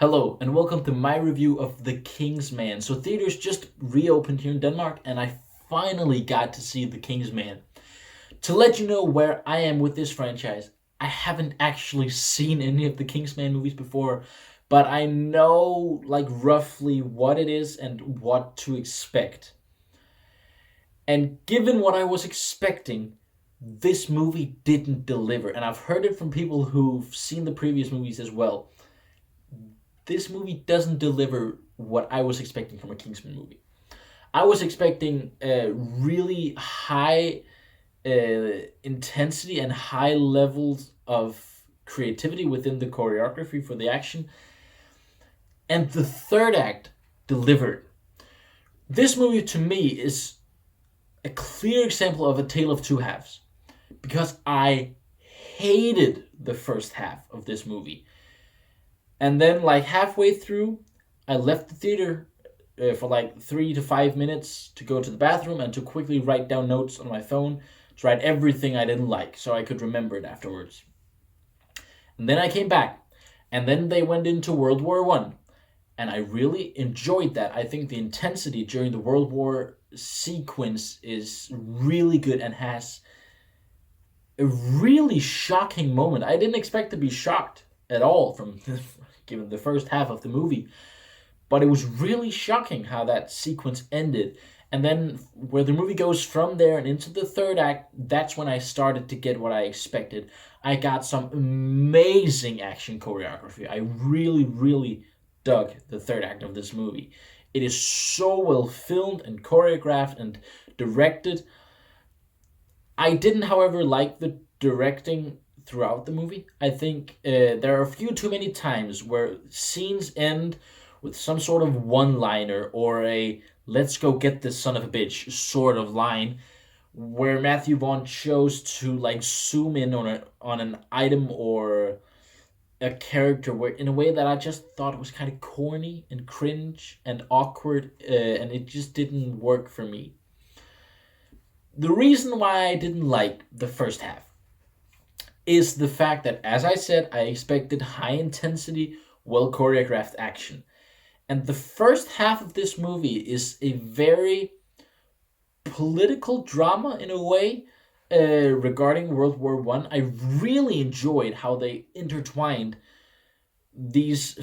Hello, and welcome to my review of The Kingsman. So, theaters just reopened here in Denmark, and I finally got to see The Kingsman. To let you know where I am with this franchise, I haven't actually seen any of the Kingsman movies before, but I know, like, roughly what it is and what to expect. And given what I was expecting, this movie didn't deliver. And I've heard it from people who've seen the previous movies as well. This movie doesn't deliver what I was expecting from a Kingsman movie. I was expecting a really high intensity and high levels of creativity within the choreography for the action, and the third act delivered. This movie to me is a clear example of a tale of two halves because I hated the first half of this movie. And then, like halfway through, I left the theater for like 3 to 5 minutes to go to the bathroom and to quickly write down notes on my phone to write everything I didn't like so I could remember it afterwards. And then I came back, and then they went into World War One, and I really enjoyed that. I think the intensity during the World War sequence is really good and has a really shocking moment. I didn't expect to be shocked at all from given the first half of the movie, but it was really shocking how that sequence ended. And then where the movie goes from there and into the third act, that's when I started to get what I expected. I got some amazing action choreography. I really, really dug the third act of this movie. It is so well filmed and choreographed and directed. I didn't, however, like the directing throughout the movie. I think there are a few too many times where scenes end with some sort of one liner or a let's go get this son of a bitch sort of line where Matthew Vaughn chose to like zoom in on an item or a character where in a way that I just thought was kind of corny and cringe and awkward, and it just didn't work for me. The reason why I didn't like the first half is the fact that, as I said, I expected high intensity, well choreographed action. And the first half of this movie is a very political drama in a way regarding World War One. I really enjoyed how they intertwined these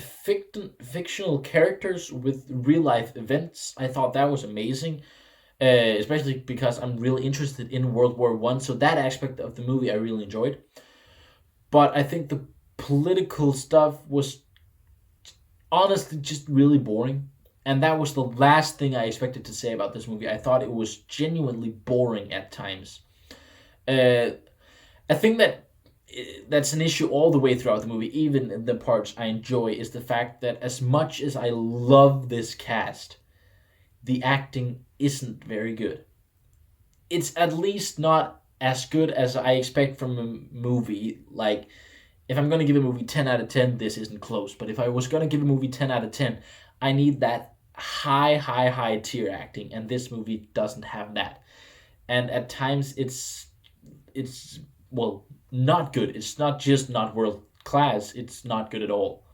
fictional characters with real life events. I thought that was amazing, especially because I'm really interested in World War One. So that aspect of the movie I really enjoyed. But I think the political stuff was honestly just really boring. And that was the last thing I expected to say about this movie. I thought it was genuinely boring at times. Uh, I think that that's an issue all the way throughout the movie, even in the parts I enjoy, is the fact that as much as I love this cast, the acting isn't very good. It's at least not as good as I expect from a movie. Like, if I'm going to give a movie 10 out of 10, this isn't close. But if I was going to give a movie 10 out of 10, I need that high, high, high tier acting. And this movie doesn't have that. And at times it's well, not good. It's not just not world class, it's not good at all.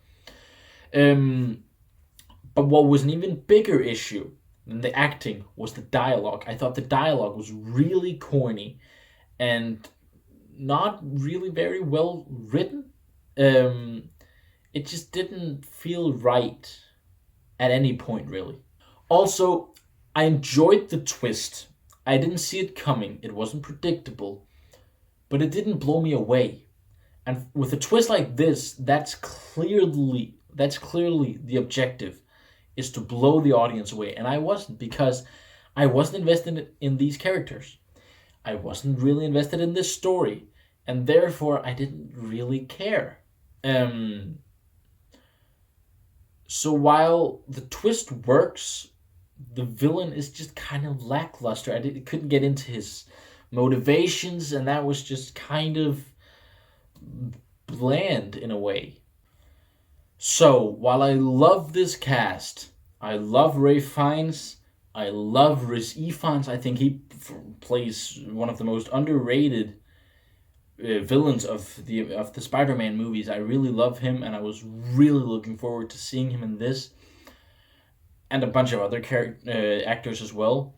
Um, but what was an even bigger issue than the acting was the dialogue. I thought the dialogue was really corny and not really very well written. Um, it just didn't feel right at any point, really. Also, I enjoyed the twist. I didn't see it coming, it wasn't predictable, but it didn't blow me away. And with a twist like this, that's clearly the objective is to blow the audience away. And I wasn't because I wasn't invested in these characters. I wasn't really invested in this story, and therefore I didn't really care. Um, so while the twist works, the villain is just kind of lackluster. Couldn't get into his motivations, and that was just kind of bland in a way. So while I love this cast, I love Ray Fiennes, I love Rhys Ifans. I think he plays one of the most underrated villains of the Spider-Man movies. I really love him, and I was really looking forward to seeing him in this, and a bunch of other actors as well.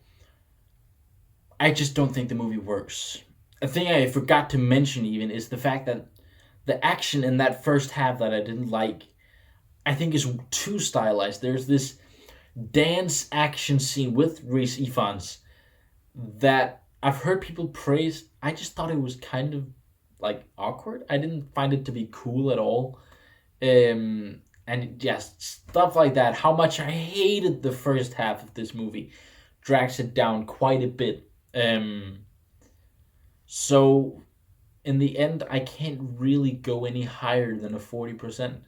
I just don't think the movie works. A thing I forgot to mention even is the fact that the action in that first half that I didn't like, I think is too stylized. There's this dance action scene with Reese Ifans that I've heard people praise. I just thought it was kind of like awkward. I didn't find it to be cool at all. And just stuff like that. How much I hated the first half of this movie drags it down quite a bit. So in the end, I can't really go any higher than a 40%.